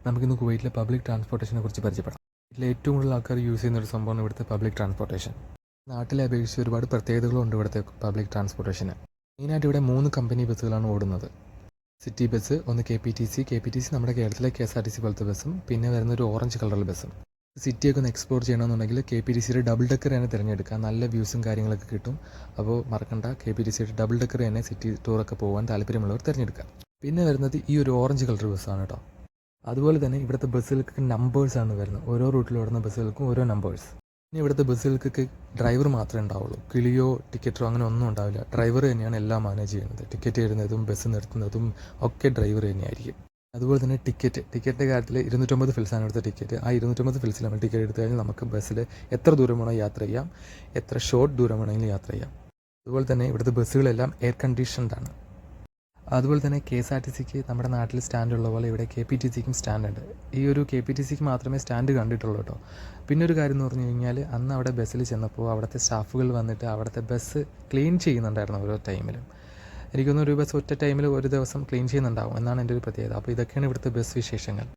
നമുക്കിന്ന് കുവൈറ്റിലെ പബ്ലിക് ട്രാൻസ്പോർട്ടേഷനെ കുറിച്ച് പരിചയപ്പെടാം. ഇതിൽ ഏറ്റവും കൂടുതൽ ആൾക്കാർ യൂസ് ചെയ്യുന്ന ഒരു സംഭവമാണ് ഇവിടുത്തെ പബ്ലിക് ട്രാൻസ്പോർട്ടേഷൻ. നാട്ടിലെ അപേക്ഷിച്ച് ഒരുപാട് പ്രത്യേകതകളുണ്ട് ഇവിടുത്തെ പബ്ലിക് ട്രാൻസ്പോർട്ടേഷന്. മെയിനായിട്ട് ഇവിടെ 3 കമ്പനി ബസ്സുകളാണ് ഓടുന്നത്. സിറ്റി ബസ്, ഒന്ന് KPTC നമ്മുടെ കേരളത്തിലെ KSRTC പോലത്തെ ബസ്സും, പിന്നെ വരുന്ന ഒരു ഓറഞ്ച് കളറുള്ള ബസ്സും. സിറ്റിയൊക്കെ ഒന്ന് എക്സ്പ്ലോർ ചെയ്യണമെന്നുണ്ടെങ്കിൽ KPTCയുടെ ഡബിൾ ഡെക്കർ തന്നെ തിരഞ്ഞെടുക്കുക. നല്ല വ്യൂസും കാര്യങ്ങളൊക്കെ കിട്ടും. അപ്പോൾ മറക്കണ്ട, KPTCയുടെ ഡബിൾ ഡെക്കർ തന്നെ സിറ്റി ടൂറൊക്കെ പോകാൻ താല്പര്യമുള്ളവർ തിരഞ്ഞെടുക്കുക. പിന്നെ വരുന്നത് ഈ ഒരു ഓറഞ്ച് കളർ ബസ്സാണ് കേട്ടോ. അതുപോലെ തന്നെ ഇവിടുത്തെ ബസ്സുകൾക്ക് നമ്പേഴ്സാണ് വരുന്നത്. ഓരോ റൂട്ടിൽ ഓടുന്ന ബസ്സുകൾക്കും ഓരോ നമ്പേഴ്സ്. പിന്നെ ഇവിടുത്തെ ബസ്സുകൾക്ക് ഡ്രൈവർ മാത്രമേ ഉണ്ടാവുള്ളൂ. കിളിയോ ടിക്കറ്റോ അങ്ങനെ ഒന്നും ഉണ്ടാവില്ല. ഡ്രൈവർ തന്നെയാണ് എല്ലാം മാനേജ് ചെയ്യുന്നത്. ടിക്കറ്റ് തരുന്നതും ബസ് നിർത്തുന്നതും ഒക്കെ ഡ്രൈവർ തന്നെയായിരിക്കും. അതുപോലെ തന്നെ ടിക്കറ്റിൻ്റെ കാര്യത്തിൽ 250 ഫിൽസാണ് ഇവിടുത്തെ ടിക്കറ്റ്. ആ 250 ഫിൽസിൽ നമ്മൾ ടിക്കറ്റ് എടുത്തു കഴിഞ്ഞാൽ നമുക്ക് ബസ്സിൽ എത്ര ദൂരം വേണോ യാത്ര ചെയ്യാം, എത്ര ഷോർട്ട് ദൂരം വേണമെങ്കിലും യാത്ര ചെയ്യാം. അതുപോലെ തന്നെ ഇവിടുത്തെ ബസ്സുകളെല്ലാം എയർ കണ്ടീഷൻഡ് ആണ്. അതുപോലെ തന്നെ KSRTCക്ക് നമ്മുടെ നാട്ടിൽ സ്റ്റാൻഡുള്ള പോലെ ഇവിടെ KPTCക്കും സ്റ്റാൻഡുണ്ട്. ഈ ഒരു KPTCക്ക് മാത്രമേ സ്റ്റാൻഡ് കണ്ടിട്ടുള്ളൂ കേട്ടോ. പിന്നെ ഒരു കാര്യം എന്ന് പറഞ്ഞു കഴിഞ്ഞാൽ, അന്ന് അവിടെ ബസ്സിൽ ചെന്നപ്പോൾ അവിടുത്തെ സ്റ്റാഫുകൾ വന്നിട്ട് അവിടുത്തെ ബസ് ക്ലീൻ ചെയ്യുന്നുണ്ടായിരുന്നു ഓരോ ടൈമിലും. എനിക്കൊന്നും ഒരു ബസ് ഒറ്റ ടൈമിൽ ഒരു ദിവസം ക്ലീൻ ചെയ്യുന്നുണ്ടാവും എന്നാണ് എൻ്റെ ഒരു പ്രത്യേകത. അപ്പോൾ ഇതൊക്കെയാണ് ഇവിടുത്തെ ബസ് വിശേഷങ്ങൾ.